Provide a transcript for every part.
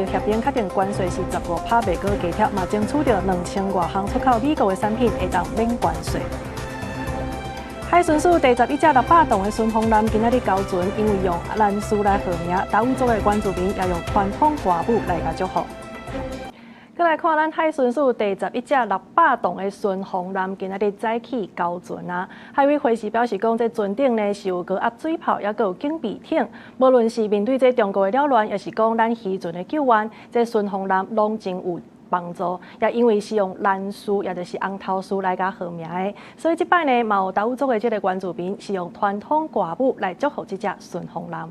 易协定确定关税是15%，未过加贴，嘛争取到2000多项出口美国的产品会当免关税。海巡署第11只600吨的巡防舰今仔日交船，因为用兰斯来号名，达悟族的关注民也用传统歌舞来甲祝福。再来看咱海巡署第11只600吨的巡防舰今仔日早起交船啊！海委会是表示讲，这船顶呢是有高压水炮，也有警备艇，无论是面对这中国的扰乱，也是讲咱渔船的救援，这巡防舰拢真有帮助。也因为是用兰斯，也就是红头丝来甲号名的，所以这摆呢，嘛有达悟族的这个原住民是用传统歌舞来祝福这只巡防舰。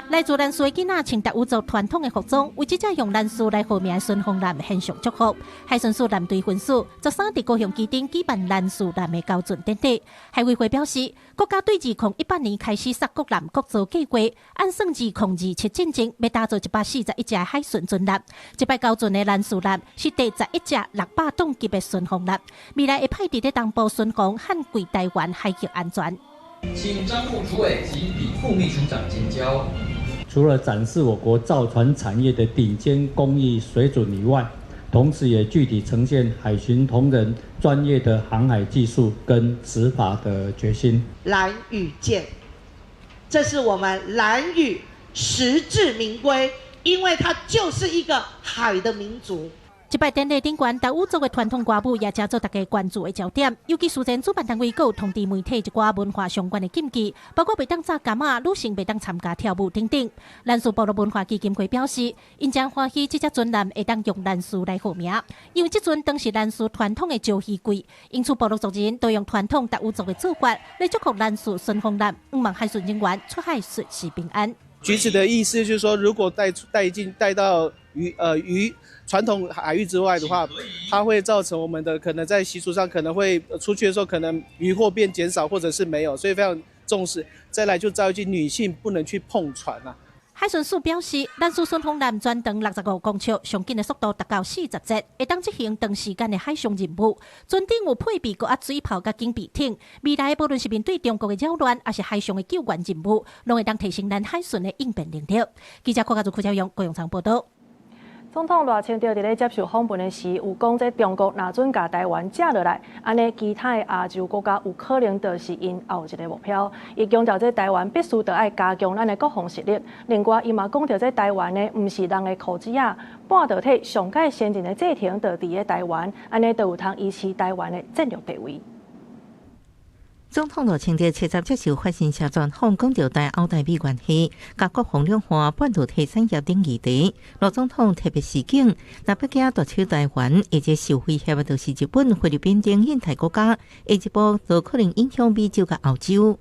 来自兰斯的囡仔穿达悟族传统的服装，为这只用兰斯来号名的巡防舰献上祝福。海巡署舰队分署13伫高雄基地举办兰斯舰的交船典礼。海委会表示，国家对2018年开始杀国舰国造计划，按算2027进程，要打造141只海巡船舰。这摆交船的兰斯舰是第11只600吨级的巡防舰，未来会派伫咧东部巡防捍卫台湾海峡安全。请张副主委及李副秘书长监交。除了展示我国造船产业的顶尖工艺水准以外，同时也具体呈现海巡同仁专业的航海技术跟执法的决心。兰屿舰，这是我们兰屿实至名归，因为它就是一个海的民族。这摆典礼顶悬，达悟族的传统歌舞也加做大家关注的焦点。尤其事前主办单位有通知媒体一寡文化相关的禁忌，包括袂当扎柑仔、女性袂当参加跳舞等等。兰斯部落文化基金会表示，因真欢喜这只船舰会当用兰斯来号名，因为这船当是兰斯传统的招鱼柜，因此部落族人都用传统达悟族的做法来祝福兰斯巡防舰，希望海巡人员出海顺时平安。举止的意思就是说，如果带到传统海域之外的话，它会造成我们的可能在习俗上可能会出去的时候可能渔获变减少或者是没有，所以非常重视。再来就召集女性不能去碰船啊。海巡署表示，兰斯巡防舰全长65公尺，上紧的速度达到40节，会当执行长时间的海上任务。船顶有配备高压水炮甲警备艇，未来无论是面对中国的扰乱，还是海上的救援任务，拢会当提升咱海巡的应变能力。记者柯家族用高永昌报道。总统赖清德伫咧接受访问的时，有讲这中国若准甲台湾借落来，安尼其他的亚洲国家有可能就是因后一个目标。伊强调这台湾必须得爱加强咱的国防实力。另外，伊嘛讲到这台湾呢，毋是人的裤子啊，半导体上界先进的制程就伫咧台湾，安尼就有通维持台湾的战略地位。总统赖清德70接受法新社专访，讲到台澳台美关系、甲国防两化、半导体产业等议题。赖总统特别示警，若北京夺取台湾，而且受威胁的就是日本、菲律宾等印太国家，下一步就可能影响美洲甲澳洲。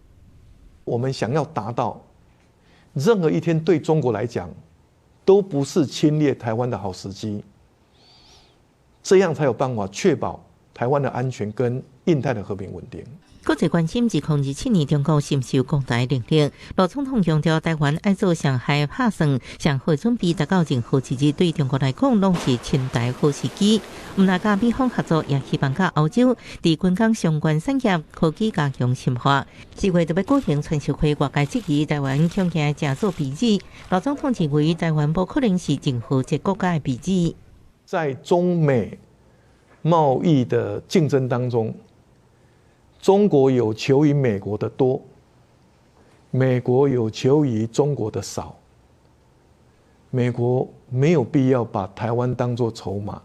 我们想要达到任何一天对中国来讲都不是侵略台湾的好时机，这样才有办法确保台湾的安全跟印太的和平稳定。国际关心2027年中国深受国台能力，赖总统强调台湾要做上海打算、上好准备，达到任何一日对中国来讲拢是亲台好时机。毋但甲美方合作，也希望甲欧洲伫军工相关产业科技加强深化。4月特别举行全社会外界质疑台湾强硬正做彼此，赖总统认为台湾不可能是任何一个国家的彼此。在中美贸易的竞争当中，中国有求于美国的多，美国有求于中国的少。美国没有必要把台湾当作筹码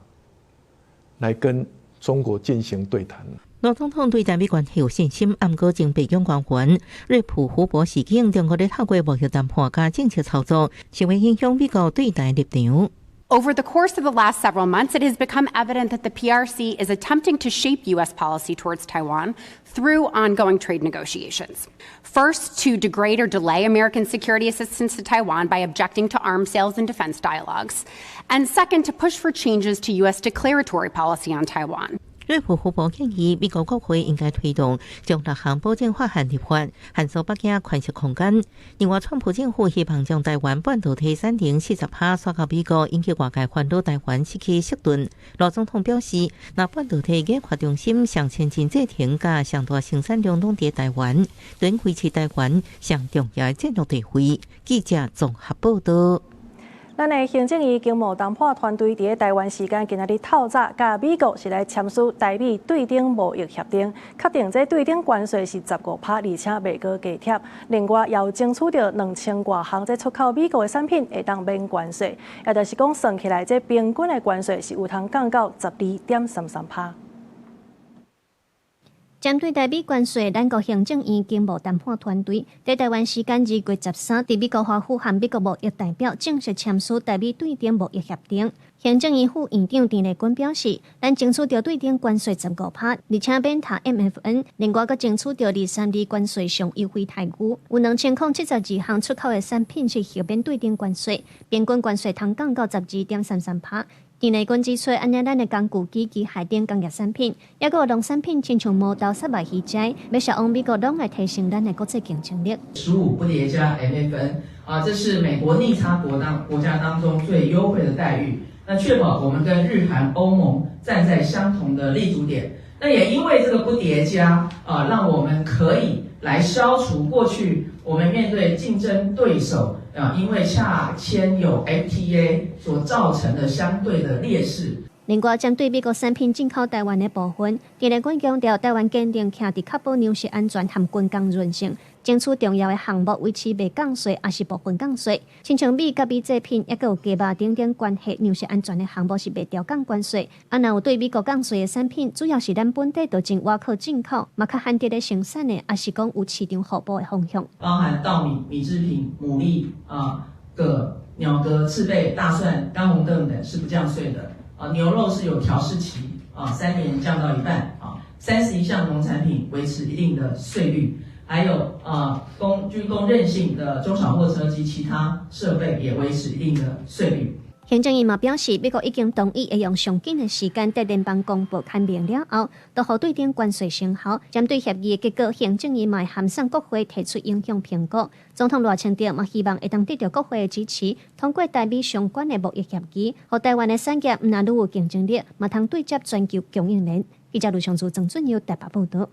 来跟中国进行对谈。赖总统对台美关系有信心，不过前北京官员瑞普胡博示警，中国咧透过贸易谈判加政策操作，是会影响美国对台立场。Over the course of the last several months, it has become evident that the PRC is attempting to shape U.S. policy towards Taiwan through ongoing trade negotiations. First, to degrade or delay American security assistance to Taiwan by objecting to arms sales and defense dialogues. And second, to push for changes to U.S. declaratory policy on Taiwan. 瑞普福博建议，美国国会应该推动将6项保证法案立法，限缩北京宽松空间。另外，川普政府希望将台湾半导体产能40%刷到美国，引起外界烦恼台湾失去适顿。罗总统表示，若半导体研发中心上千真制停甲上大生产量拢伫台湾，能维持台湾上重要的战略地位。记者综合报道。咱的行政院经贸谈判团队伫台湾时间今仔日透早，甲美国是来签署台美对等贸易协定，确定这对等关税是15%，而且袂阁加贴。另外，也有争取到2000多项这出口美国的产品会当免关税，也就是讲算起来，这平均的关税是有通降到12.33%。针对台美关税，咱国行政院经贸谈判团队在台湾时间2月13，伫美国华府和美国贸易代表正式签署台美对等贸易协定。行政院副院长陈丽君表示，咱争取到对等关税15%，而且免读 MFN， 另外阁争取到232关税上优惠待遇，有2072项出口的产品是豁免对等关税，平均关税通降到12.33%。陈丽君指出，按照咱的工具机、海淀工业产品，也有农产品，亲像毛豆、沙白鱼仔，要销往美国，拢来提升咱的国际竞争力。15不叠加 MFN 这是美国逆差国家当中最优惠的待遇。那确保我们跟日韩、欧盟站在相同的立足点。那也因为这个不叠加让我们可以来消除过去我们面对竞争对手因为洽签有 FTA 所造成的相对的劣势。另外，针对美国产品进口台湾的部分，陈丽君强调，台湾坚定徛伫确保粮食安全和军工韧性，争取重要的项目维持未降税，也是部分降税。亲像米甲米制品，也有鸡肉等等关系粮食安全的项目是未调降关税。若有对美国降税的产品，主要是咱本地就真外口进口，嘛较限制的生产的，也是讲有市场互补的方向。包含稻米、米制品、牡蛎葛、鸟蛤、赤贝、大蒜、干红豆等是不降税的。牛肉是有调试期3年降到一半31项农产品维持一定的税率，还有军工韧性的中小货车及其他设备也维持一定的税率。行政院嘛表示，美国已经同意会用上紧的时间，在联邦公布刊明了后，都互对等关税生效。针对协议的结果，行政院嘛函送国会提出影响评估。总统赖清德嘛希望会当得到国会的支持，通过台美相关的贸易协议，互台湾的产业毋但愈有竞争力，嘛通对接全球供应链。记者卢尚珠、郑俊佑台北报道。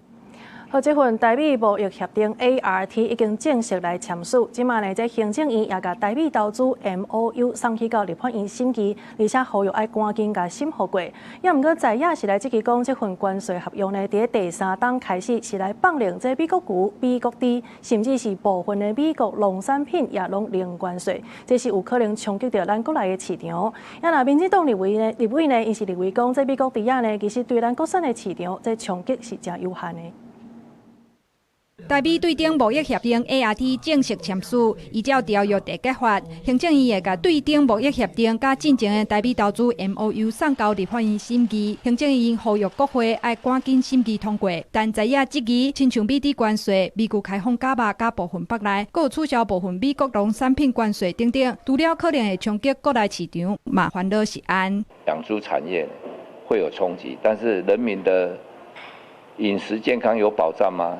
和这份台美贸易协定 ART 已经正式来签署，即卖呢，这行政院也甲台美投资 MOU 送去到立法院审议，而且呼吁要赶紧甲审核过。也毋过在野是来即期讲，这份关税合约呢，伫第3档开始是来放令这美国牛、美国猪，甚至是部分的美国农产品也拢零关税，这是有可能冲击到咱国内的市场。也若民进党立委呢，因是认为讲，这美国猪仔呢，其实对咱国产的市场，这冲击是真有限的。台美对等贸易协定 ART 正式签署，依照条约缔结法，行政院会甲对等贸易协定甲进前的台美投资 MOU 送交立法院审议。行政院呼吁国会要赶紧审议通过。但知影即期，亲像美猪关税、美牛开放假肉甲部分北内，还有取消部分美国农产品关税等等，除了可能会冲击国内市场，嘛烦恼是安。养猪产业会有冲击，但是人民的饮食健康有保障吗？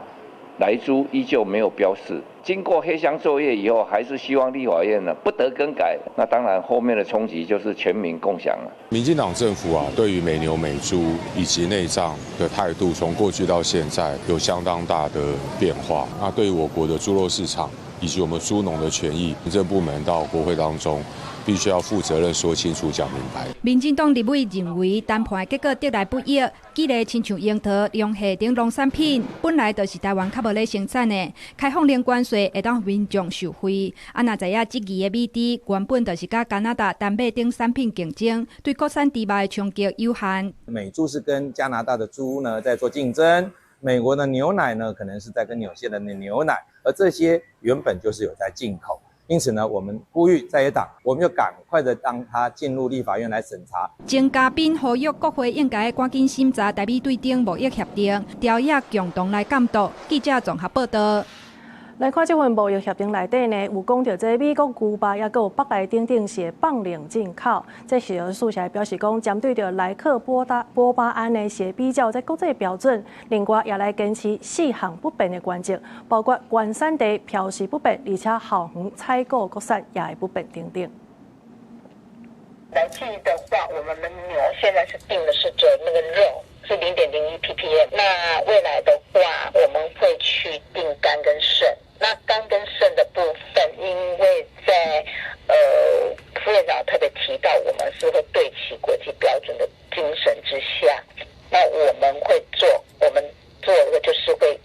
莱猪依旧没有标示，经过黑箱作业以后，还是希望立法院呢不得更改。那当然，后面的冲击就是全民共享了。民进党政府对于美牛美猪以及内脏的态度，从过去到现在有相当大的变化。那对于我国的猪肉市场以及我们猪农的权益，行政部门到国会当中，必须要负责任说清楚、讲明白。民进党立委认为，谈判结果得来不易，举例亲像樱桃、龙虾等农产品，本来就是台湾较无咧生产的，开放零关税会当民众受惠。若知影即期的美猪原本就是甲加拿大、丹麦等产品竞争，对国产猪肉的冲击有限。美猪是跟加拿大的猪呢在做竞争，美国的牛奶呢可能是在跟纽西兰的牛奶，而这些原本就是有在进口。因此呢，我们呼吁在野党，我们就赶快的让它进入立法院来审查。曾嘉宾呼吁国会应该赶紧审查台美对等贸易协定，朝野共同来监督。记者综合报道。来看这份贸易协定内底呢，有讲到这美国、古巴也有北来等等是放领进口。这石油输起来表示讲，针对着莱克波巴胺呢是比较在国际标准，另外也来坚持4项不变的原则，包括原产地标示不变，而且校园采购国产也会不变等等。来自的话，我们的牛现在是定的是指那个肉是0.01 ppm， 那未来的话，我们会去定肝跟肾。那肝跟肾的部分，因为在副院长特别提到，我们是会对齐国际标准的精神之下，那我们会做的就是会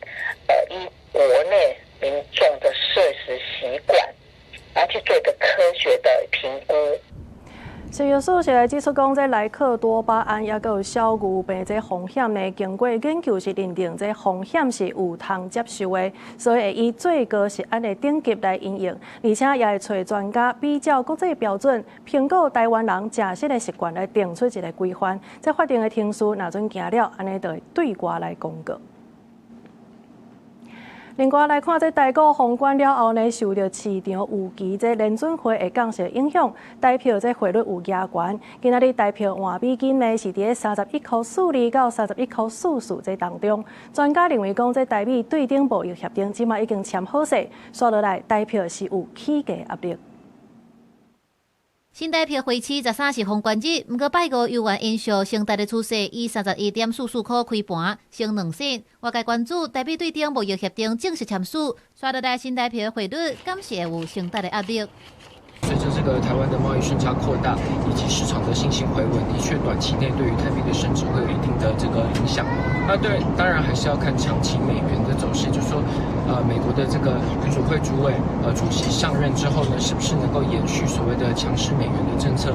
依国内民众的摄食习惯，然后去做一个科学的评估。石油署是来指出讲，这莱克多巴胺也有小牛病这风险呢，经过研究是认定这风险是有通接受的，所以会以最高食安的等级来应用，而且也会找专家比较国际标准，评估台湾人食食的习惯来定出一个规范。这法定的程序若准行了，安尼就会对外来公告。另外来看，这台股封关了后呢，受到市场预期这联准会会降息影响，台票这汇率有压悬。今仔日台票换美金呢是伫31.42到31.44这当中。专家认为讲，这台美对顶贸易协定即马已经签好势，刷落来台票是有起价压力。新台票会期13是封关日，不过拜五由原因续升台的趋势，以31.44块开盘，升2仙。外界关注台币对顶贸易协定正式签署，刷落来新台票汇率敢是有升台的压力。随着这个台湾的贸易顺差扩大，以及市场的信心回稳，的确短期内对于台币的升值会有一定的这个影响。那对，当然还是要看长期美元的走势，就是说，美国的这个联储会主委主席上任之后呢，是不是能够延续所谓的强势美元的政策？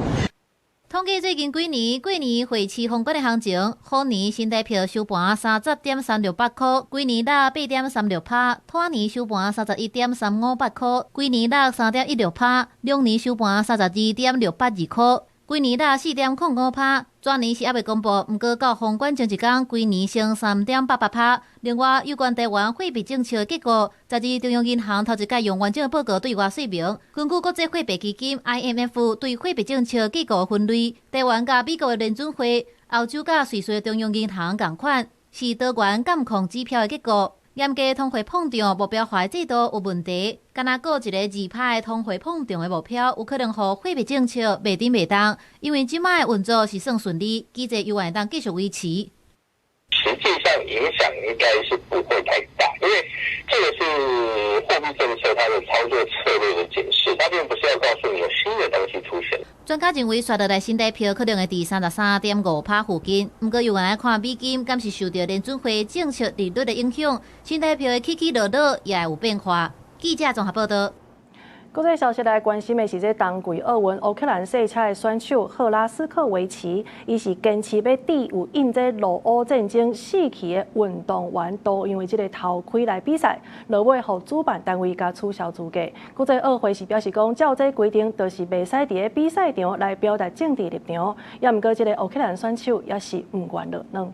统计最近几年，过年会期封关的行情，虎年新台票收盘30.368块，规年落8.36%；兔年收盘31.358块，规年落3.16%；龙年收盘32.682块，规年落4.05%。转年是还未公布，不过到封关前一天，规年升3.88%。另外，有关台湾货币政策的结果，12中央银行头一届用完整的报告对外说明。根据国际货币基金 IMF 对货币政策结果分类，台湾甲美国的联准会、欧洲甲瑞士的中央银行同款，是多元监控指标的结果。严格通货膨胀目标化的制度有问题，敢若搁一个2趴的通货膨胀的目标，有可能互货币政策袂顶袂当。因为即摆的运作是算顺利，记者有望当继续维持。实际上影响应该是不会太大，因为这个是货币政策它的操作策略的检视，它并不是要告诉你有新的东西出现。专家认为，刷落来新台票可能会伫33.5%附近。不过，有人来看美金，敢是受到联准会政策利率的影响，新台票的起起落落也会有变化。记者综合报道。国际消息来关心的是，这冬季奥运乌克兰赛车的选手赫拉斯科维奇，伊是坚持要抵有因这俄乌战争死去的运动员，都因为这个头盔来比赛，落尾互主办单位甲取消资格。国际奥会是表示讲，照这规定，就是袂使伫个比赛场来表达政治立场。也毋过，这个乌克兰选手也是唔愿落能。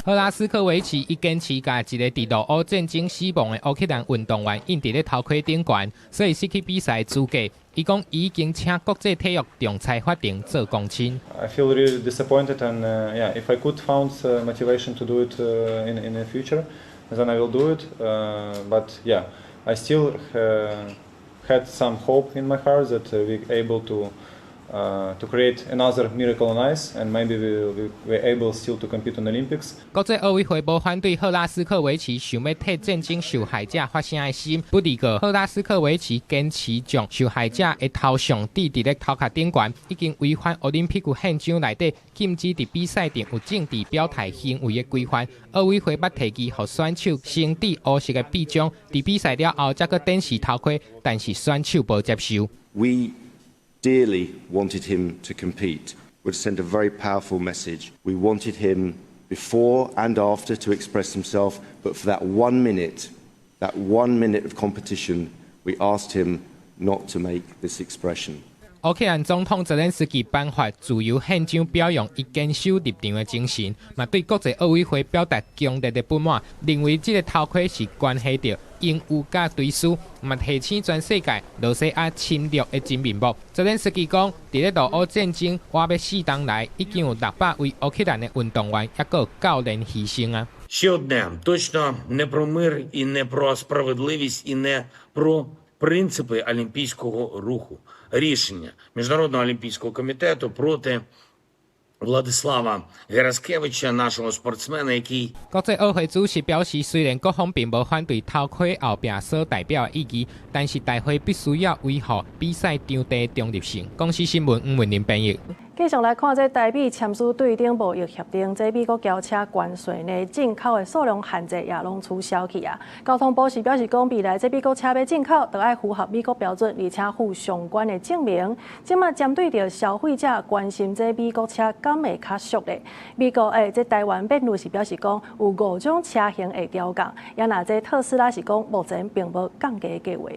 赫拉斯科维奇伊坚持甲一个伫俄乌战争死亡的乌克兰运动员印伫咧头盔顶悬，所以失去比赛资格。伊讲已经请国际体育仲裁法庭做公亲。I feel really disappointed, and yeah, if I could found motivation to do it in the future, then I will do it. But yeah, I still had some hope in my heart that we're able to create another miracle on ice, and maybe we're able still to compete on Olympics. 国际奥委会无反对赫拉斯科维奇想要替战争受害者发声的心，不过赫拉斯科维奇坚持将受害者的头像抵伫咧头壳顶悬，已经违反奥林匹克宪章内底禁止伫比赛场有政治表态行为的规范。奥委会捌提议，互选手先戴乌色的臂章，伫比赛了后再搁展示头盔，但是选手无接受。We dearly wanted him to compete. Would send a very powerful message. We wanted him before and after to express himself, but for that 1 minute of competition, we asked him not to make this expression. 乌克兰总统泽连斯基颁发自由宪章，表扬伊坚守立场的精神，嘛对国际奥委会表达强烈的不满，认为这个头盔是关系到因有甲对手，嘛提醒全世界罗西亚侵略的真面目。泽连斯基讲，伫咧俄乌战争活要4冬来，已经有600位乌克蘭嘅運動員，也有教練犧牲啊。Ще одне точно не про мир і не про справедливість і не про принципи олімпійського руху. Рішення Міжнародного олімпійського комітету проти Владислава Гераскевича, нашого спортсмена, який 國際奧會主席表示，雖然各方並無反對頭盔後邊所代表的意義，但是大會必須要維護比賽場地中立性。公司新聞吳文林編譯。繼續來看這台美簽署對等貿易協定，這美國交車關稅呢進口的數量限制也攏取消去啊。交通部是表示講，未來這美國車要進口，就要符合美國標準，而且附相關的證明。即馬針對着消費者關心這美國車敢會較俗咧，美國這台灣辯論是表示講有5種車型會調降，也那這特斯拉是講目前並無降價計劃。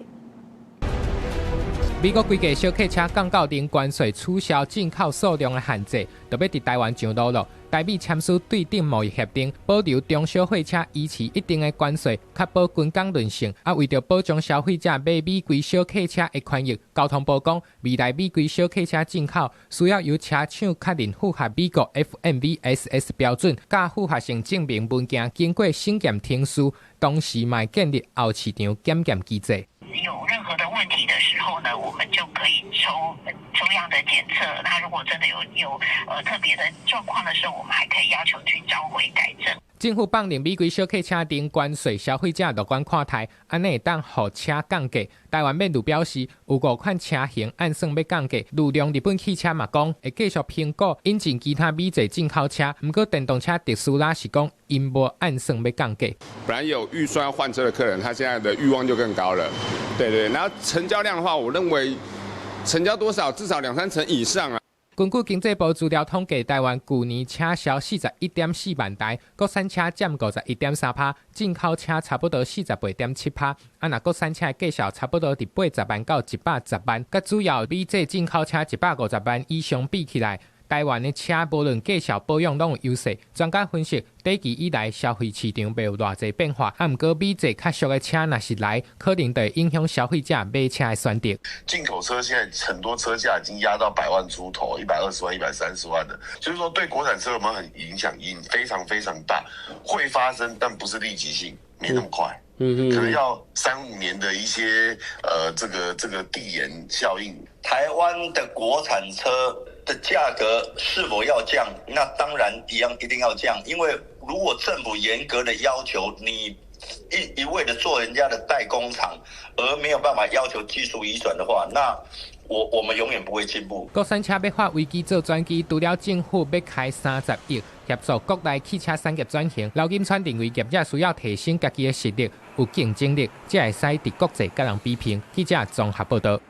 美國規個小客車降到零關稅，取消進口數量的限制，就要佇台灣上路了。台美簽署對等貿易協定，保留中小貨車維持一定的關稅，確保軍工韌性。為着保障消費者買美規小客車的權益，交通部講，未來美規小客車進口需要由車廠確認符合美國 FMVSS 標準，甲符合性證明文件經過審檢聽書，同時嘛建立後市場檢驗機制。有任何的問題的時候呢，我們就可以抽樣的檢測。那如果真的有特別的狀況的時候，我們還可以要求去召回改正。政府放任美規小客車零關稅，消費者樂觀看待，安尼會當互車降價。台灣面度表示，有5款車型按算要降價。如量日本汽車嘛講，會繼續評估引進其他美製進口車。不過電動車特斯拉是講，因無按算要降價。本來有預算要換車的客人，他現在的慾望就更高了。對，然後成交量的話，我認為成交多少至少2-3成以上啊。根據經濟部資料統計，台灣去年車銷41.4萬台，國產車佔51.3%，進口車差不多48.7%。若國產車的計數差不多伫80萬到110萬，甲主要美製進口車150萬以上比起來，台灣的車無論計數保養攏有優勢。專家分析，短期以來消費市場沒有偌濟變化，毋過美製較俗的車若是來，可能會影響消費者買車的選擇。進口車現在很多車價已經壓到100萬出頭，120萬、130萬的，就是說對國產車有沒有很影響？非常非常大，會發生，但不是立即性，沒那麼快。可能要3-5年的一些這個遞延效應。台灣的國產車的價格是否要降？那當然一定要降，因為如果政府嚴格的要求你一味的做人家的代工廠，而沒有辦法要求技術移轉的話，那我們永遠不會進步。國產車要發危機做轉機，除了政府要開30億協助國內汽車產業轉型，劉金川認為業者需要提升自己的實力，有競爭力，才會使佇國際甲人比拼。記者綜合報道。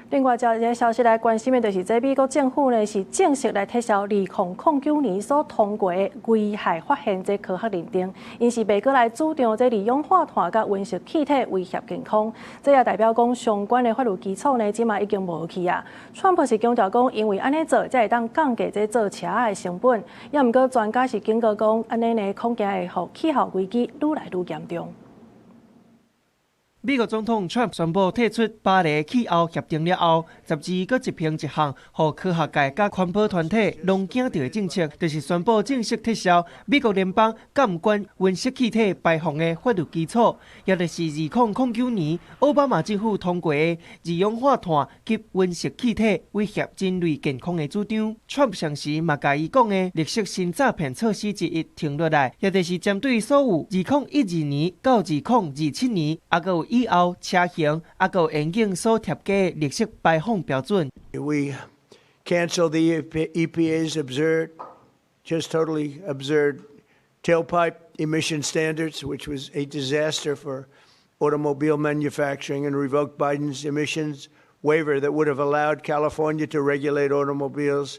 另外，一個消息來關心的就是，這美國政府呢是正式來撤銷2009年所通過的危害發現這科學認定，因是袂閣來主張這二氧化碳甲溫室氣體威脅健康。這也代表講相關的法律基礎呢，即馬已經無去啊。川普是強調講，因為安尼做才會當降低這做車的成本，也毋過專家是警告講，安尼呢恐驚會互氣候危機愈來愈嚴重。美國總統 Trump 宣布退出巴黎氣候協定了後，12個執行一項，讓科學界甲環保團體攏驚到的政策，就是宣布正式撤銷美國聯邦監管溫室氣體排放的法律基礎，也就是2009年奧巴馬政府通過的二氧化碳及溫室氣體威脅人類健康的主張。Trump 上時嘛甲伊講的綠色新詐騙措施之一停落來，也就是針對所有2012年到2027年，還有以後車型還有環境所貼嘅綠色排放標準。We canceled the EPA's absurd, just totally absurd tailpipe emission standards, which was a disaster for automobile manufacturing, and revoked Biden's emissions waiver that would have allowed California to regulate automobiles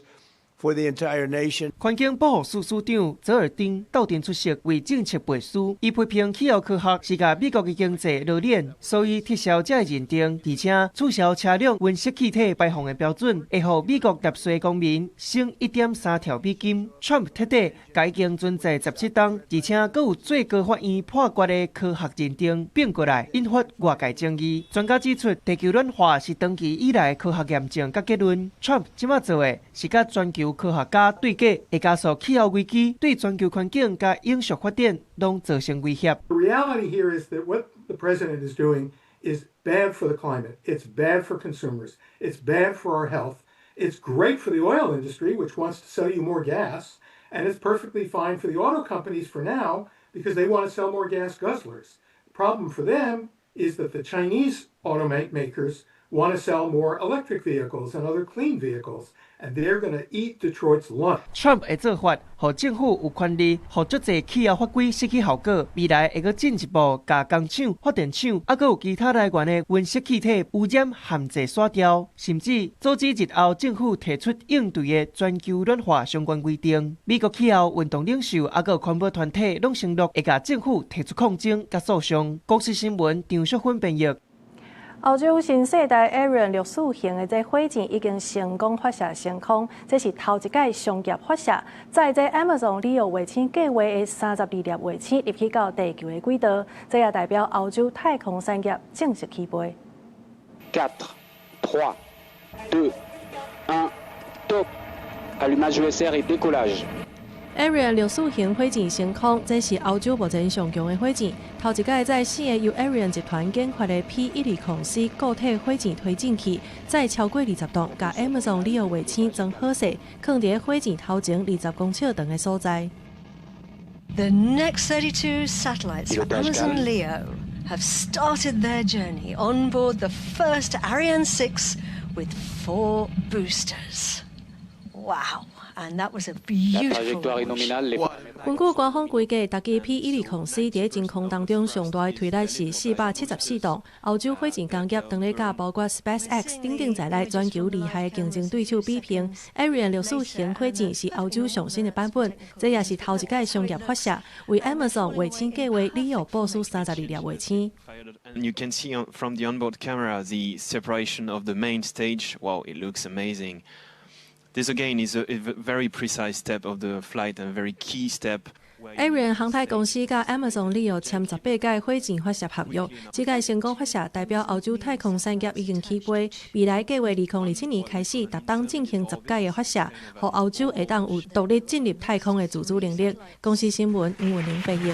for the entire nation. 环境保护署署长泽尔丁斗阵出席为政策背书，伊批评气候科学是甲美国的经济拉链，所以撤销这个认定，而且取消车辆温室气体排放的标准，会让美国纳税公民省1.3兆美金。Trump 彻底甲已经存在17档，而且阁有最高法院判决的科学认定变过来，引发外界争议。专家指出，地球暖化是长期以来科学验证甲结论。Trump 即马做的是甲全球科学家对决，会加速气候危机对全球环境甲永续发展拢造成威胁。The reality here is that what the president is doing is bad for the climate. It's bad for consumers. It's bad for our health. It's great for the oil industry, which wants to sell you more gas, and it's perfectly fine for the auto companies for now because they want to sell more gas guzzlers. The problem for them is that the Chinese automakers want to sell more electric vehicles and other clean vehicles, and they're going to eat Detroit's lunch. Trump 的做法，让政府有权利，让足侪气候法规失去效果。未来会阁进一步，甲工厂、发电厂，还阁有其他来源的温室气体污染限制刷掉，甚至阻止日后政府提出应对的全球暖化相关规定。美国气候运动领袖，还阁有环保团体拢承诺会甲政府提出抗争甲诉讼。国视新闻张淑芬编译。澳洲新世代 Ariane 6型的这火箭已经成功发射升空，这是头一届商业发射，在这 Amazon 旅游卫星计划的32粒卫星入去到地球的轨道，这也代表澳洲太空产业正式起飞。4、3、2、1 ，top！ Allumage VSR et décollage。Ariane 6型火箭升空，这是澳洲目前上强的火箭。头一届在4个由 Ariane 集团研发的 P120C 固体火箭推进器，在超过20度，甲 Amazon 旅游卫星装好势，放伫火箭头前20公尺长的所在。The next 32 satellites for Amazon Leo have started their journey on board the first Ariane 6 with 4 boosters. Wow! And that was a beautiful launch. 根据官方规格，大机 P120C 伫真空当中上大的推力是474吨。澳洲火箭工业当咧甲包括 SpaceX 等在内全球厉害的竞争对手比拼。Ariane 6型火箭是澳洲上新的版本，这也是头一届商业发射，为 Amazon 卫星计划旅游部署32粒卫星。And you can see from the onboard camera the separation of the main stage. Wow, it looks amazing. This again is a very precise step of the flight and a very key step. Ariane 航太公司甲 Amazon 旅游签18届火箭发射合约，这届成功发射代表澳洲太空产业已经起飞。未来计划2027年开始，达当进行10届的发射，让澳洲会当有独立进入太空的自主能力。公司新闻吴文玲翻译。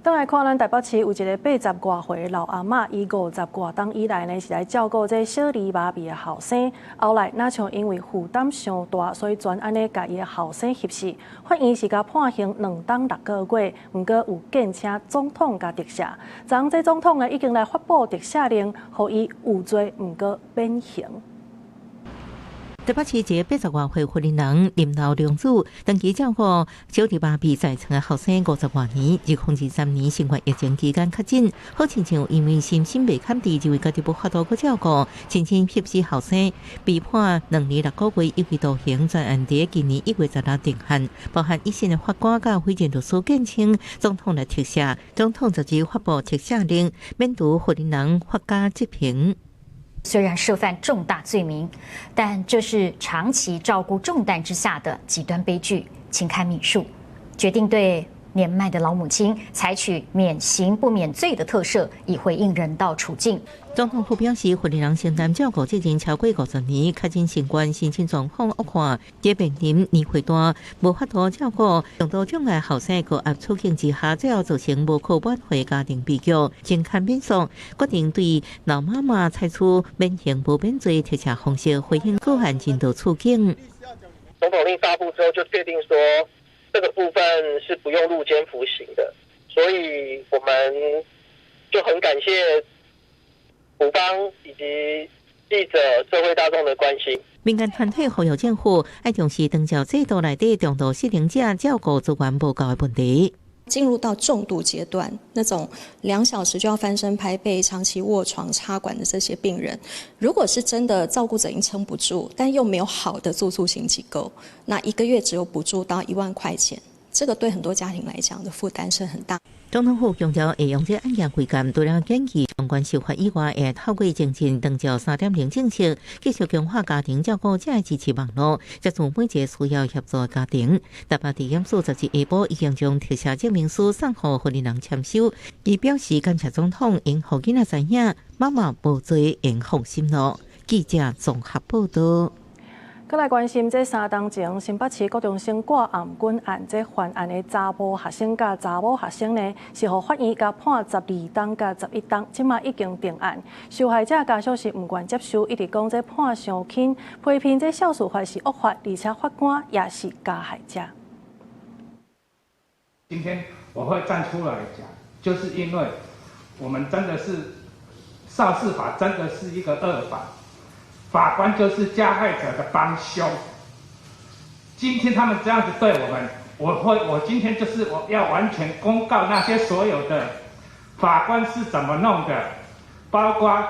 倒来看，咱台北市有一个80多岁的老阿嬷，伊50多冬以来呢是来照顾这小儿麻痹的后生，后来那像因为负担伤大，所以专安尼甲伊的后生翕死。法院是甲判刑2冬6个月，毋过有见请总统甲特赦。昨这总统呢已经来发布特赦令，予伊有罪毋过免刑。台北市一个80多岁妇人林老良子，长期照顾小儿麻痹在床的后生50多年，2023年新冠疫情期间确诊，好亲像因为心袂堪治，就为家己无法度去照顾，亲翕死后生，被判2年6个月有期徒刑，专案伫今年1月16日定案，包含一审的法官甲非检律师见请总统来特赦，总统则是发布特赦令，免除妇人法家执行。虽然涉犯重大罪名，但这是长期照顾重担之下的极端悲剧，请看民述，决定对年迈的老母亲采取免刑不免罪的特赦，以回应人道处境。总统府表示，妇人承担照顾责任超过50年，确诊新冠，身心状况恶化，这病人年岁大，无法度照顾，重度障碍后生个压处境之下，最后造成无可挽回家庭悲剧。经看免诉，决定对老妈妈采取免刑不免罪特赦方式回应个案人道处境。总统令发布之后，就确定说这个部分是不用入监服刑的，所以我们就很感谢府方以及记者、社会大众的关心。民间团体呼吁政府要重视长照制度内底重度失能者照顾资源无够的问题。进入到重度阶段，那种2小时就要翻身拍背、长期卧床插管的这些病人，如果是真的照顾者已经撑不住，但又没有好的住宿型机构，那1个月只有补助到1万块钱，这个对很多家庭来讲的负担是很大。总统府强调，会用这案件会监，除了建议相关修法以外，会透过精进长照3.0政策，继续强化家庭照顾者的支持网络，协助每一个需要协助的家庭。台北地检署10日下晡已经将特赦证明书送予发言人签收，伊表示感谢总统，因互囡仔知影妈妈无罪，应放心咯。记者综合报道。再来关心这3天前新北市高中生挂暗棍案，这犯案的查甫学生甲查某学生呢，是互法院甲判12档甲11档，即马已经定案。受害者家属是唔愿接受，一直讲这判伤轻，批评这少数法是恶法，而且法官也是加害者。今天我会站出来讲，就是因为我们真的是少事法，真的是一个恶法。法官就是加害者的帮凶。今天他们这样子对我们，我今天就是我要完全公告那些所有的法官是怎么弄的，包括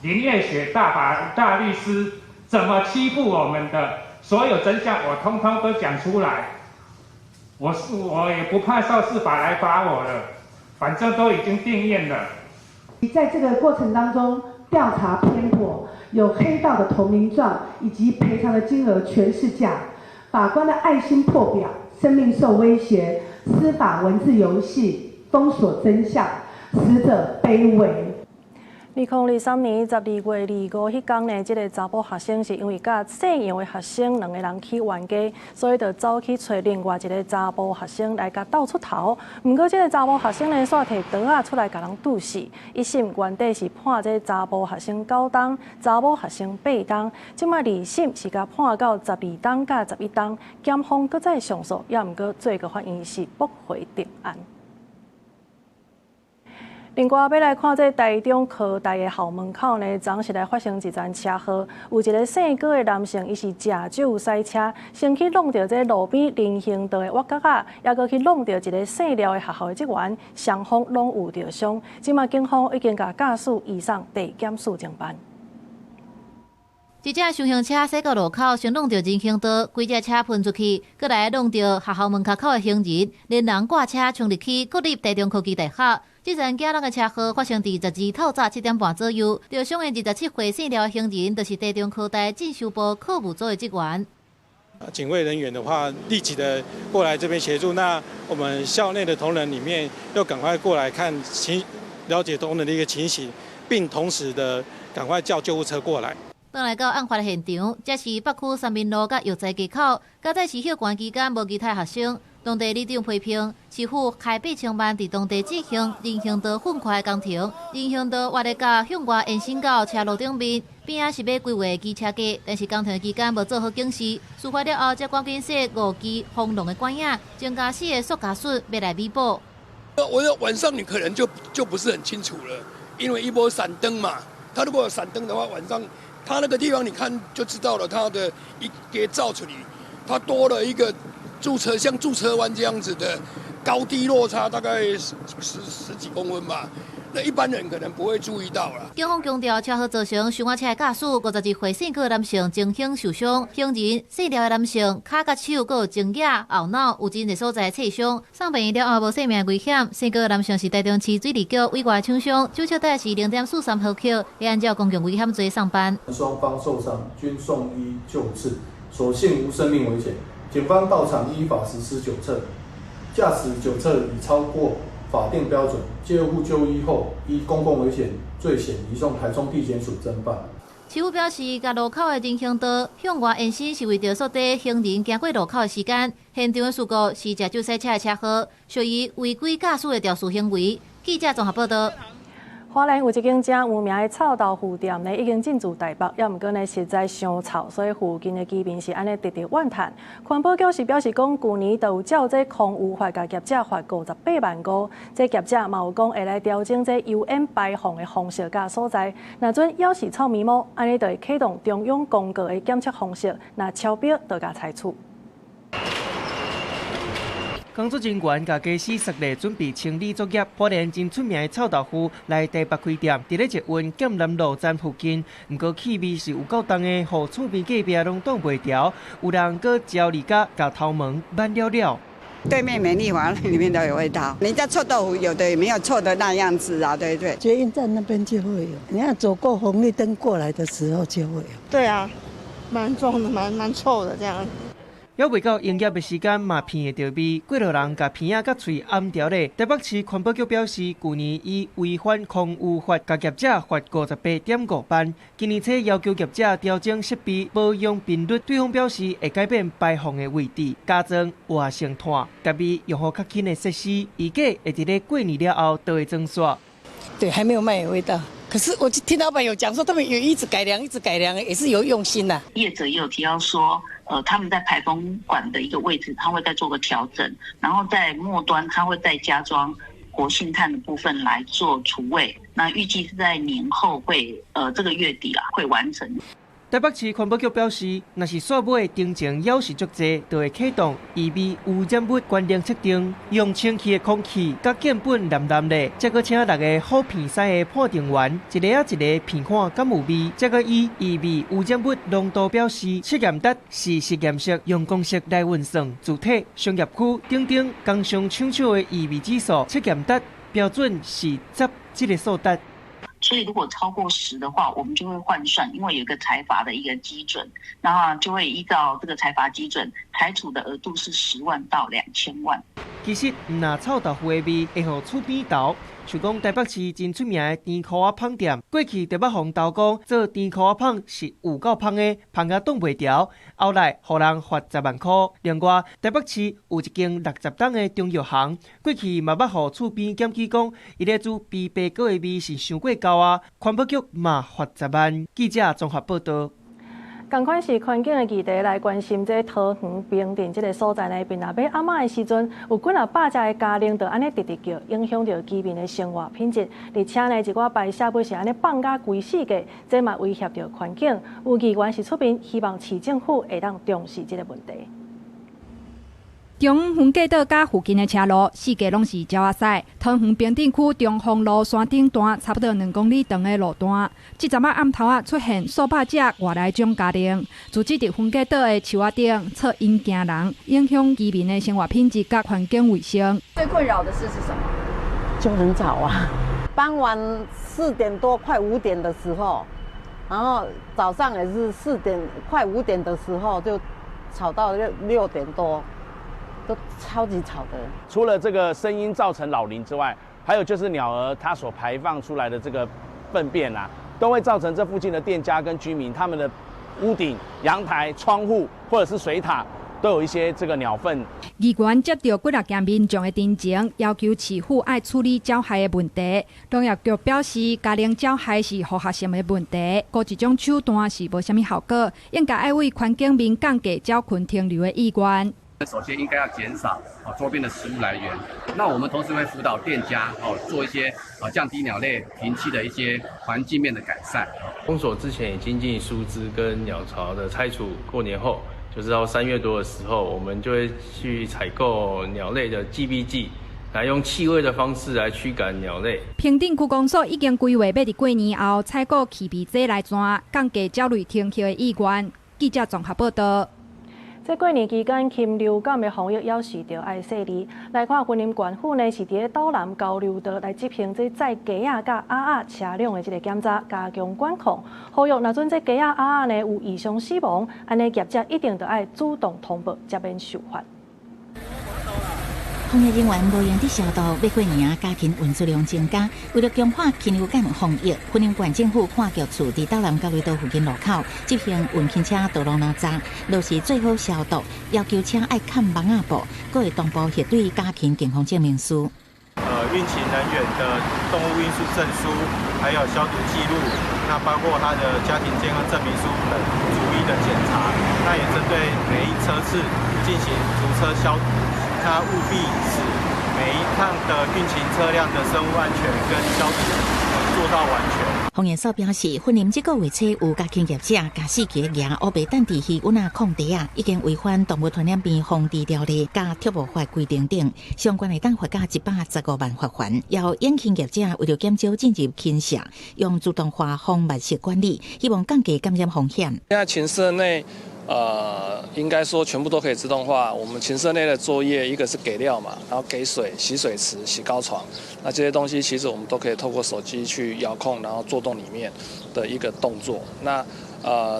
林月雪大律师怎么欺负我们的，所有真相我通通都讲出来。我也不怕少事法来罚我了，反正都已经定验了。在这个过程当中，调查偏颇。有黑道的投名状以及赔偿的金额全是假，法官的爱心破表，生命受威胁，司法文字游戏，封锁真相，死者卑微。2023年12月25迄天呢，这个查甫学生是因为甲姓杨的学生2个人去冤家，所以就走去找另外一个查甫学生来甲斗出头。不过，这个查甫学生呢，煞摕刀仔出来甲人斗死。一审原底是判这查甫学生9档，查某学生8档。即卖2审是甲判到12档甲11档，检方搁再上诉，也毋过最高法院是驳回定案。另外，要来看这台中科大的校门口呢，昨是来发生一桩车祸，有一个姓高的男性，伊是驾酒赛车，先去弄到这路边人行道的挖角仔，也搁去弄到一个姓廖的学校的职员，双方拢有着伤。即马警方已经甲驾驶移送地检署侦办。一只双行车驶到路口，先弄到人行道，规只车喷出去，搁来弄到学校门口的行人，连人挂车冲入去，国立台中科技大学。这场惊人的车祸发生伫12透早7点半左右，受伤的27岁姓廖的行人，就是台中科大进修部课务组的职员。警卫人员的话，立即的过来这边协助。那我们校内的同仁里面，又赶快过来看了解同仁的一个情形，并同时的赶快叫救护车过来。转来到案发现场，这是北区三民路甲药材街口，加在是休馆期间无其他学生。当地里长批评市府开8,000万伫当地进行人行道混快工程，人行道挖咧甲向外延伸到车路顶面，边仔是要规划机车架，但是工程期间无做好警示，事发了后才赶紧设5支风浪的管影，增加4个塑胶笋要来弥补。我晚上你可能就不是很清楚了，因为一波闪灯嘛，它如果有闪灯的话，晚上它那个地方你看就知道了，它的一给照出来，它多了一个。像驻车弯这样子的高低落差大概十几公分吧，那一般人可能不会注意到啦。警方强调，车祸造成伤我车的驾驶52岁姓高的男性情形受伤，行人姓廖的男性脚甲手各有前额、后脑有真侪所在刺伤，送病院了后无生命危险。姓高的男性是台中市水利局委外厂商，酒测带是0.43毫克，会按照公共危险罪上班。双方受伤均送医救治，所幸无生命危险。警方到场依法实施酒测，驾驶酒测已超过法定标准，介护就医后，依公共危险罪嫌移送台中地检署侦办。市府表示，甲路口的人行道向外延伸是为着缩短行人行过路口的时间。现场的事故是驾酒赛车的车祸，属于违规驾驶的肇事行为。记者综合报道。花莲有一间正有名的臭豆腐店呢，已经进驻台北，也毋过呢实在伤臭，所以附近的居民是安尼直直怨叹。环保局是表示讲，去年就有照这空污法，甲业者罚58万5，这业者嘛有讲会来调整这油烟排放的方式甲所在。若准要是臭咪毛，安尼就会启动中央公告的检测方式，若超标就甲裁处。工作人员甲驾驶设立准备清理作业。花莲真出名的臭豆腐来第8开店，伫咧捷运剑南路站附近。不过气味是有够重的，互厝边隔壁拢挡袂牢。有人搁招离家甲头门慢了了。对面美丽华里面都有味道，人家臭豆腐有的也没有臭的那样子啊，对不对？捷运站那边就会有，你看走过红绿灯过来的时候就会有。对啊，蛮重的，蛮臭的这样。还未到营业的时间嘛，闻会到味。过路人甲鼻仔甲喙暗掉咧。台北市环保局表示，去年以违反空污法，甲业者罚58.5万。今年初要求业者调整设备保养频率，对方表示会改变排放的位置，加装活性炭，甲味用好较轻的设施，预计会伫咧过年了后都会增刷。对，还没有卖有味道。可是我听老板有讲说，他们有一直改良，也是有用心的。业者也有提到说，他们在排风管的一个位置，他会再做个调整，然后在末端他会再加装活性炭的部分来做除味。那预计是在年后会，这个月底会完成。台北市环保局表示，若是煞尾定情要是足济，就会启动异味污染物关联测定，用清气的空气甲建本黏黏的，再搁请6个好鼻屎的判定员，一个一个鼻看敢有味，再搁以异味污染物浓度表示测验值是实验室用公式来运算，主体、商业区等等工商厂的异味指数测验值标准是10这个数值。所以如果超过10的话，我们就会换算，因为有一个裁罚的一个基准，那就会依照这个裁罚基准，裁处的额度是10万到2000万。其实，拿臭豆腐的味会互厝边头，像讲台北市真出名的甜烤仔芳店，过去台北红豆讲做甜烤仔芳是有够芳的，芳甲挡袂牢，后来互人罚10万块。另外，台北市有一间60档的中药行，过去嘛捌互厝边检举讲，伊咧煮比白果的味是伤过高啊，环保局嘛罚10万。记者综合报道。同款是环境的议题来关心这桃园平镇这个所在呢，边若买阿嬷的时阵，有几若百只的家庭就安尼直直叫，影响到居民的生活品质。而且呢，一寡摆设备是安尼放甲规世界，这嘛威胁到环境。有议员是出面希望市政府会当重视这个问题。中园街道甲附近的车路，四界拢是鸟仔屎。桃园平镇区中丰路山顶段差不多2公里长的路段，即阵暗头出现数百只外来种家庭，组织伫园街道的树仔顶插引惊人，影响居民的生活品质甲环境卫生。最困扰的事是什么？就很早啊，傍晚4点多快5点的时候，然后早上也是4点快5点的时候就吵到6点多。都超级吵的。除了这个声音造成扰邻之外，还有就是鸟儿它所排放出来的这个粪便啊，都会造成这附近的店家跟居民他们的屋顶、阳台、窗户或者是水塔都有一些这个鸟粪。议员接到几若件民众的陈情，要求市府爱处理鸟害的问题。农业局表示，家庭鸟害是复合性的问题，过一种手段是无什么效果，应该爱为环境民降低鸟群停留的意愿。首先应该要减少周边的食物来源，那我们同时会辅导店家做一些降低鸟类停栖的一些环境面的改善。封锁之前已经进行疏枝跟鸟巢的拆除，过年后就是到3月多的时候，我们就会去采购鸟类的寄避剂，来用气味的方式来驱赶鸟类。平镇区公所已经规划要伫过年后采购气味剂来抓，降低鸟类停栖的意愿。记者综合报道。在过年期间，禽流感的防疫要是着爱细腻。来看云林县府呢，是伫咧岛南交流道来执行这载鸡仔甲鸭仔车辆的这个检查，加强管控。呼吁若准这鸡仔鸭仔呢有异常死亡，安尼业者一定着爱主动通报，才免受罚。防疫人员无用的消毒，要过年家禽运输量增加。为了强化禽流感防疫，云林县政府看局处伫岛南交流道附近路口执行运禽车道路查查，落实最好消毒，要求车爱看网仔布，佫会同步核对家禽健康证明书。运禽人员的动物运输证书，还有消毒记录，那包括他的家庭健康证明书等逐一的检查。那也针对每一车次进行逐车消毒。它务必使每一趟的运禽车辆的生物安全跟消毒做到完全。黄延寿表示，婚姻这个月初有家禽业者甲4只羊乌白蛋伫鱼温空地已经违反动物传染病防治条例甲畜牧法规定等，相关会当罚价115万罚款。要养禽业者为了减少进入禽舍，用自动化防密式管理，希望降低感染风险。现在禽舍内。应该说全部都可以自动化。我们禽舍内的作业，一个是给料嘛，然后给水、洗水池、洗高床，那这些东西其实我们都可以透过手机去遥控，然后做动里面的一个动作。那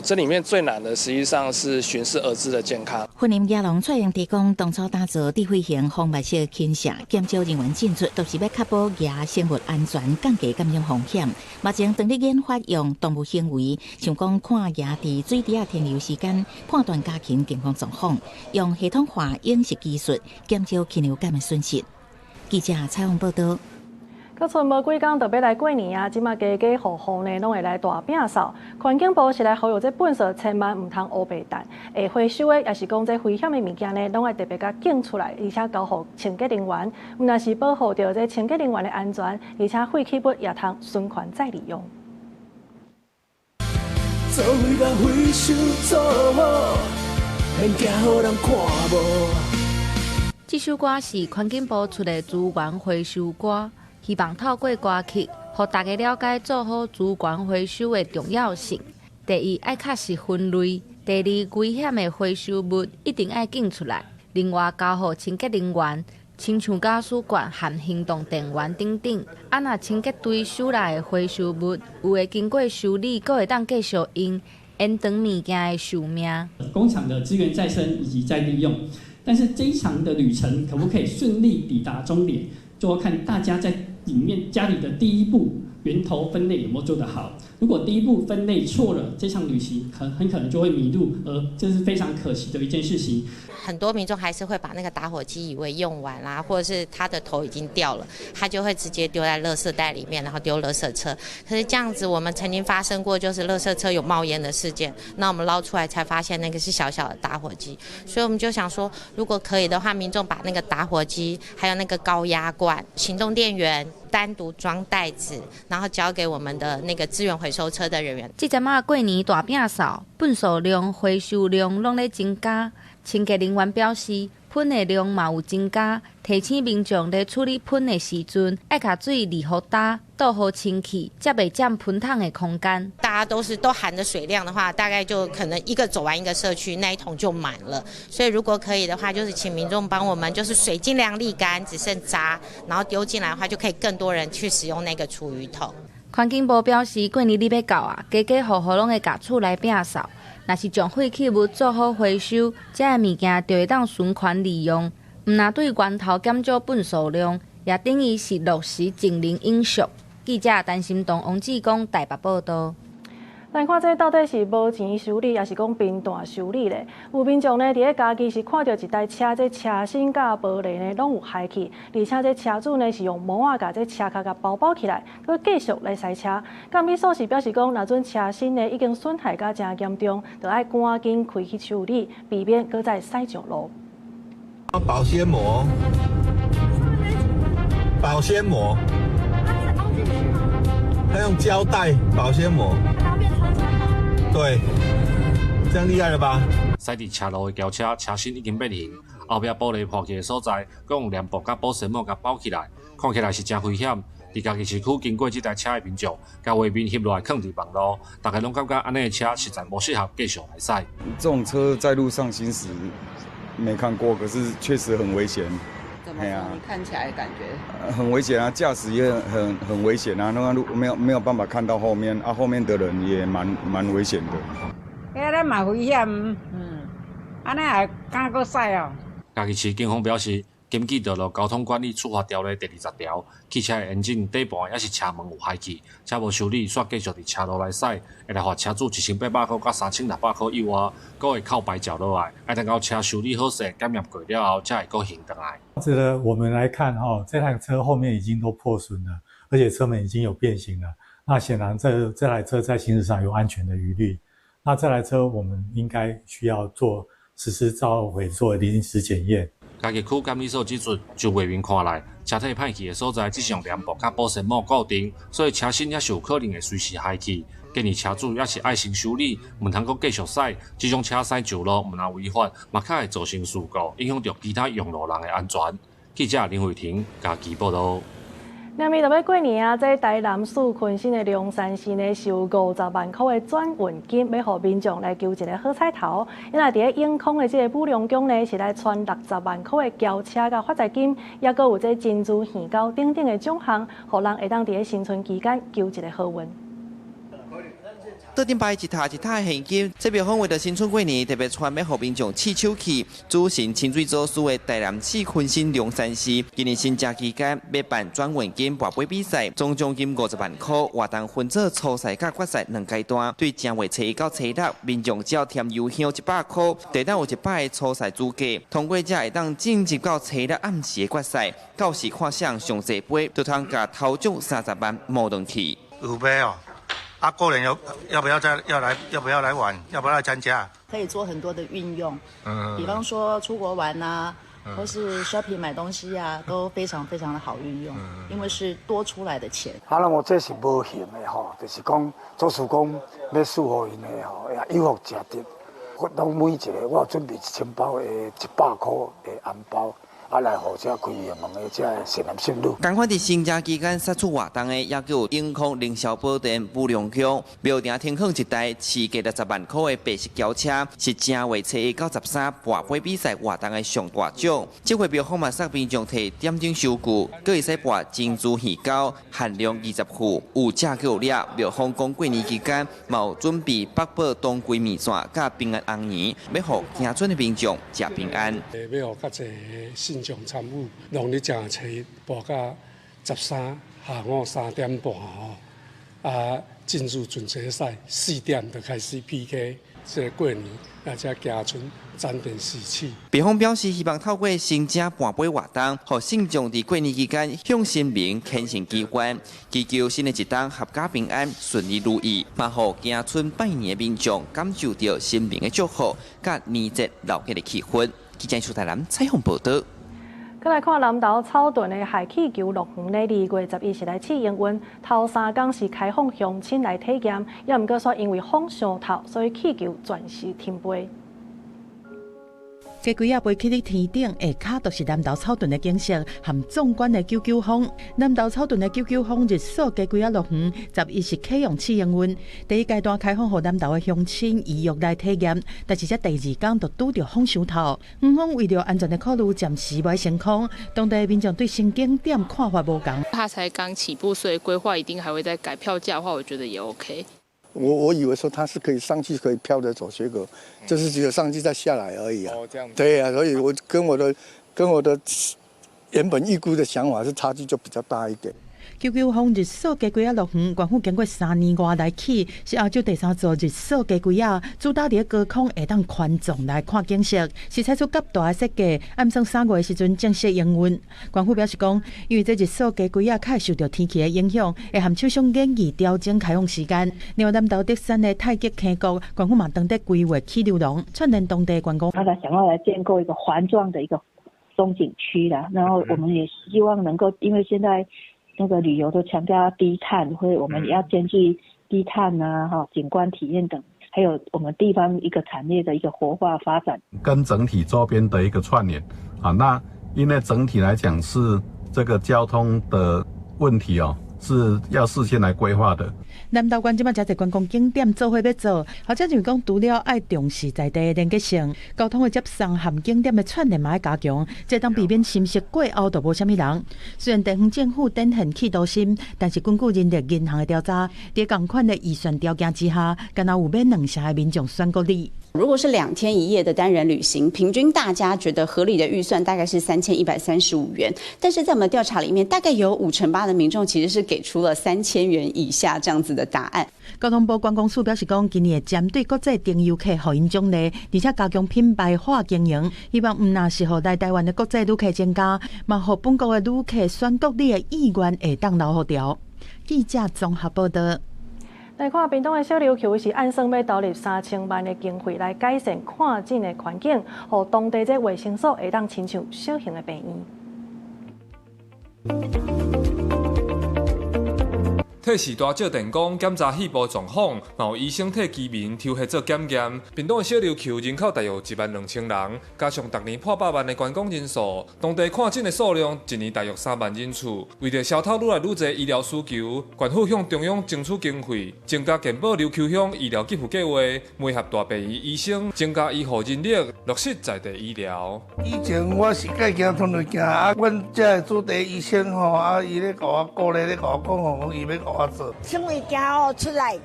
这里面最难的实际上是巡视儿子的健康。婚姻业农采用提供当初打造智慧型防密式禽舍，减少人员进出，都是要确保野生物安全，降低感染风险。目前正在研发用动物行为，像讲看野伫水底停留时间，判断家禽健康状况，用系统化饮食技术减少禽流感的损失。记者采访报道。搁剩无几天就要来过年啊！即马家家户户呢，拢会来大摒扫。环境部是来呼吁这粪扫千万唔通乌白蛋，会回收的，也是讲这危险的物件呢，拢会特别甲捡出来，而且交互清洁人员。若是保护着这清洁人员的安全，而且废弃物也通循环再利用。做伙甲回收做好，免惊互人看无。这首歌是环境部出的资源回收歌。希望透过歌曲，让大家了解做好资源回收的重要性。第一，爱确实分类；第二，危险的回收物一定爱捡出来。另外，交予清洁人员，亲像家属管和行动电源等等。若清洁队收来的回收物，有会经过修理，阁会当继续用，延长物件的寿命。工厂的资源再生以及再利用，但是这一场的旅程可不可以顺利抵达终点，就要看大家在里面家里的第一步源头分类有没有做得好。如果第一步分类错了，这场旅行很可能就会迷路，而这是非常可惜的一件事情。很多民众还是会把那个打火机以为用完啦，或者是他的头已经掉了，他就会直接丢在垃圾袋里面，然后丢垃圾车。可是这样子，我们曾经发生过，就是垃圾车有冒烟的事件，那我们捞出来才发现那个是小小的打火机。所以我们就想说，如果可以的话，民众把那个打火机还有那个高压罐、行动电源单独装袋子，然后交给我们的那个资源回收车的人员。这阵啊，过年大摒扫，粪扫量、回收量拢在增加。清洁人员表示，喷的量嘛有增加，提醒民众在处理喷的时阵，爱把水离好大，倒好清气，才袂占喷桶的空间。大家都含着水量的话，大概就可能一个走完一个社区，那一桶就满了。所以如果可以的话，就是请民众帮我们，就是水尽量沥干，只剩渣，然后丢进来的话，就可以更多人去使用那个厨余桶。环境部表示，过年日要到啊，家家户户拢会甲厝内摒扫。若是将废弃物做好回收，这个物件就会当循环利用。毋但对源头减少粪扫量，也等于是落实净零饮食。记者陈心东、王志光台北报道。来看这到底是无钱修理，还是讲冰弹修理咧？有民众呢，伫咧家己是看到一台车，这车身甲玻璃呢拢有害去，而且这车主呢是用毛啊甲这车壳甲包起来，佮继续来驶车。监理所是表示讲，若阵车身呢已经损害甲真严重，就爱赶紧开去处理，避免佮再驶上路。保鲜膜，保鲜膜，他用胶带保鲜膜。对，这样厉害了吧？驶伫车路的轿车，车身已经变形，后壁玻璃破去的所在，佮用帘布甲保鲜膜甲包起来，看起来是真危险。伫家己市区经过这台车的民众，甲画面翕落来放伫网络，大家拢感觉安尼的车实在无适合继续来驶。这种车在路上行驶没看过，可是确实很危险。怎么说？你看起来感觉很危险啊，驾驶也很危险啊。那个路没有办法看到后面啊，后面的人也蛮危险的。咱嘛危险，安尼还敢搁驶哦？嘉义市警方表示，根据道路交通管理处罚条例第20条，汽车的引擎底盘也是车门有害去，车无修理，煞继续伫车路来驶，会来罚车主1800块到3600块以外，阁会扣牌照落来，爱等到车修理好势，检验过了后，才会阁行回来。这个我们来看这台车后面已经都破损了，而且车门已经有变形了。那显然这台车在行驶上有安全的疑虑。那这台车我们应该需要实施召回做临时检验。嘉义区监理所指出，就外面看来，车体歹去的所在只是用帘布甲保鲜膜固定，所以车身也是有可能会随时坏去。建议车主也是爱先修理，唔通阁继续驶。这种车驶上路，唔但违法，嘛较会造成事故，影响到其他用路人的安全。记者林慧婷嘉义报道。两面就要过年啊！在台南市昆新的龙山寺呢，收50万块的转运金，要互民众来求一个好彩头。因为伫永康的这个武良宫呢，是来传60万块的轿车甲发财金，也阁有这珍珠现膏等等的奖项，互人会当伫个新春期间求一个好运。桌顶摆一沓的现金，这边氛围的新春过年特别传要互民众试手气。主神清水祖师的台南市昆新龙山寺，今年新假期间要办转运金博杯比赛，总奖金50万块，活动分做初赛甲决赛2阶段。对正月初1到初6，民众只要添油香100块，地当有1摆的初赛资格。通过者会当晋级到初6暗时的决赛，到时看上上济杯，就通甲头奖30万摸回去。有杯哦。过年要不要来玩？要不要来参加？可以做很多的运用，比方说出国玩啊，或是 shopping 买东西啊，都非常非常的好运用，因为是多出来的钱。我这是无限的吼，就是讲做事讲要祝福因的吼，也有福吃得。活动每一个我有准备1000包的100块的红包。来，互这开业门的这善男信女。同款伫新假期间杀出活动的，也有永康凌霄宝殿武良宫庙埕停放一台市价60万块的白色轿车，是正月初1到13博杯比赛活动的上大奖。这回庙方嘛，煞民众摕点钟收据，佫会使博珍珠现膏，限量20副。有价佫有量。庙方讲过年期间，嘛有准备北宝当归面线甲平安红圆，要互行村的民众食平安。要互较侪信众参与，农历正初1播到13下午3点半进入准决赛，4点就开始 PK。这过年，而且家村沾点喜气。庙方表示，希望透过新正盘杯活动，互信众伫过年期间向神明虔诚祈愿，祈求新的一冬合家平安、顺利如意，嘛互家村拜年的民众感受到神明的祝福，甲年节热闹的气氛。记者苏台南采访报道。再来看南投草屯的海气球乐园呢，2月11日来试营运，头3天是开放乡亲来体验，也毋过说因为风伤透，所以气球暂时停飞。这几飞起伫天顶，下骹都是南投草屯的景色，和壮观的99风。南投草屯的99风日所加几乐园11日启用试营运，第1阶段开放予南投的乡亲预约来体验，但是这第2天就拄着风伤透，园方为了安全的考虑，暂时未升空。当地民众对新景点看法无同。它才刚起步，所以规划一定还会再改。票价的话，我觉得也 OK。我以为说它是可以上去可以飘着走，结果就是只有上去再下来而已啊。这样子。对啊，所以我跟我的原本预估的想法是差距就比较大一点。99风日所加几乐园，官府经过3年外来起，是亚洲第3座日所加几主打伫高空下当宽纵来看景色，是采取较大的设计，暗算3月的时阵正式营运。官府表示讲，因为这日所加几较受到天气的影响，会含厂商建议调整开放时间。另外，南投德山的太极坑谷，官府嘛当地规划起流廊，串联当地观光。他想要来建构一个环状的一个风景区啦，然后我们也希望能够，因为现在那个旅游都强调低碳，或者我们也要兼具低碳啊、景观体验等，还有我们地方一个产业的一个活化发展，跟整体周边的一个串联啊。那因为整体来讲是这个交通的问题哦，是要事先来规划的。南投县即马真侪观光景点做伙要做，或者就是讲除了爱重视在地的连结性，交通的接送和景点的串联嘛要加强，这当避免心息过后就无啥物人。虽然地方政府展现企图心，但是根据人力银行的调查，在同款的预算条件之下，敢若有免2成的民众选过你。如果是2天1夜的单人旅行，平均大家觉得合理的预算大概是3135元，但是在我们的调查里面，大概有58%的民众其实是给出了3000元以下这样子的答案。交通部观光署表示讲，今年会针对国际订游客互因奖励，而且加强品牌化经营，希望唔但是互来台湾的国际旅客增加，嘛互本国的旅客选国礼的意愿会当留好调。记者综合报道。来看屏东的小琉球是按算要投入3000万的经费来改善看诊的环境，让当地这卫生所会当亲像小型的病院。替时大照电工检查肺部状况，嘛有医生替居民抽血做检验。屏东的小琉球人口大约12000人，加上逐年破100万的观光人数，当地看诊的数量一年大约3万人次。为着消透愈来愈侪医疗需求，县府向中央争取经费，增加健保琉球乡医疗给付计划，配合大病院医生，增加医护人力，落实在地医疗。以前我是介行通就行，啊，阮这主治医生吼，啊，伊咧甲我鼓励咧甲我讲吼，伊要。因为惊哦出来，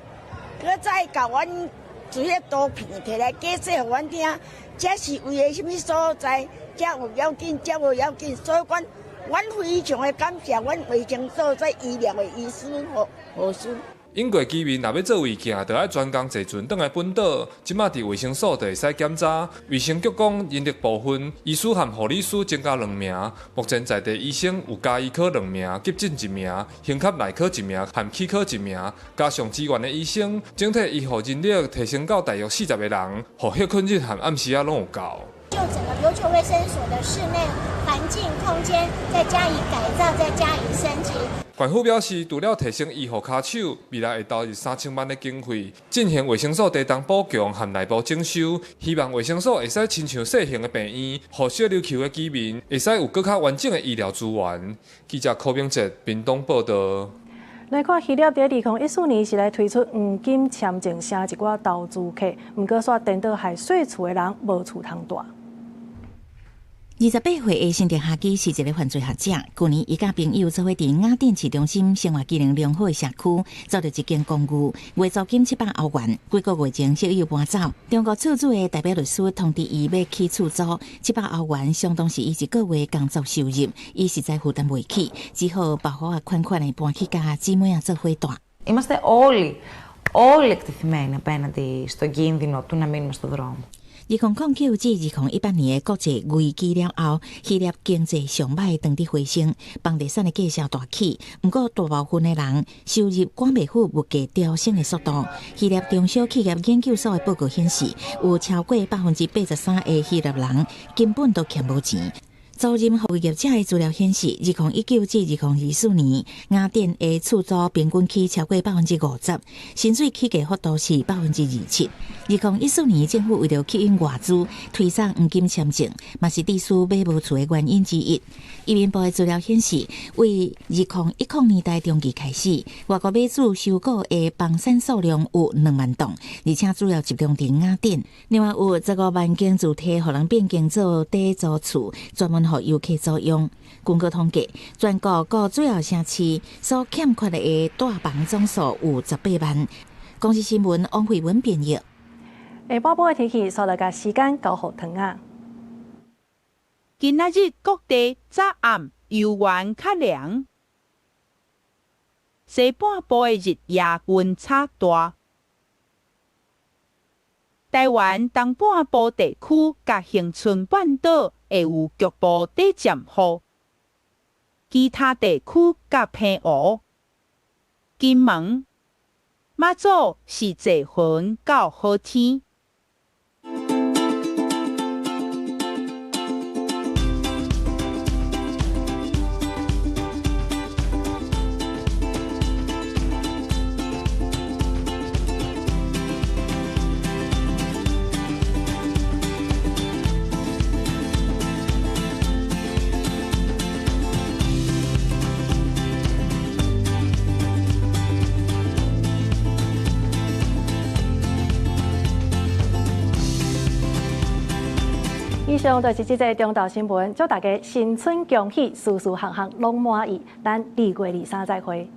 佮再甲阮做迄刀片摕来解释互阮听，这是为了什么所在，这有要紧，这无要紧，所以阮非常的感谢阮卫生所在医疗的医师护士。英国居民若要做胃镜，就要专工坐船转来本岛。即马伫卫生所就会使检查。卫生局讲，人力部分，医师和护理师增加2名。目前在地医生有家医科2名，急诊1名，胸腔内科1名，和气科1名，加上支援的医生，整体医护人力提升到大约40个人，护休困日和暗时啊拢有够。就整个琉球卫生所的室内环境空间再加以改造，再加以升级。县府表示，除了提升医护卡手，未来会投入3000万的经费，进行卫生所地动补强和内部整修，希望卫生所会使亲像小型的病院，让小琉球的居民会使有更加完整的医疗资源。记者柯明哲，屏东报道。来看，希腊在2014年是来推出黄金签证，请一寡投资客，不过煞颠倒害细厝的人无厝通住。28岁的新田哈基是一个犯罪学者。去年，伊甲朋友做伙伫雅典市中心生活机能良好的社区，找到一间公寓，月租金700欧元。几个月前，小友搬走，中国厝主的代表律师通知伊要起厝租700欧元，相当是伊一个月工作收入，伊实在负担袂起，只好把好款的搬去甲姊妹做伙住。Είμαστε όλοι εκτεθειμένοι απέναντι στον κίνδυνο του να μείνουμε στον δρόμο. 2009至2018年的国际危机了后，希腊经济上歹，当地回升，房地产的价格大起。不过，大部分的人收入赶袂赴物价飙升的速度。希腊中小企业研究所的报告显示，有超过83%的希腊人根本都欠无钱。租赁服务业者的资料显示，2019至2024年，雅典的厝租平均起超过50%，薪水起价幅度是27%。2014年，政府为了吸引外资，推送黄金签证，嘛是地区买无厝的原因之一。移民部的资料显示，为2010年代中期开始，外国买主收购的房产数量有2万栋，而且主要集中伫雅典。另外有15万间主体，互人变更做短租厝，专门予游客租用。根据统计，全国各主要城市所欠缺的大房总数有18万。公司新闻王慧文编译。下晡晡的天气，所来甲时间交互糖啊。今仔日各地早暗幽远较凉，西半部的日夜温差大。台湾东半部地区甲恒春半岛会有局部短暂雨，其他地区甲偏乌。金门、马祖是多云到好天。以上就是这则中岛新闻，祝大家新春恭喜，事事项项拢满意。咱2月23再会。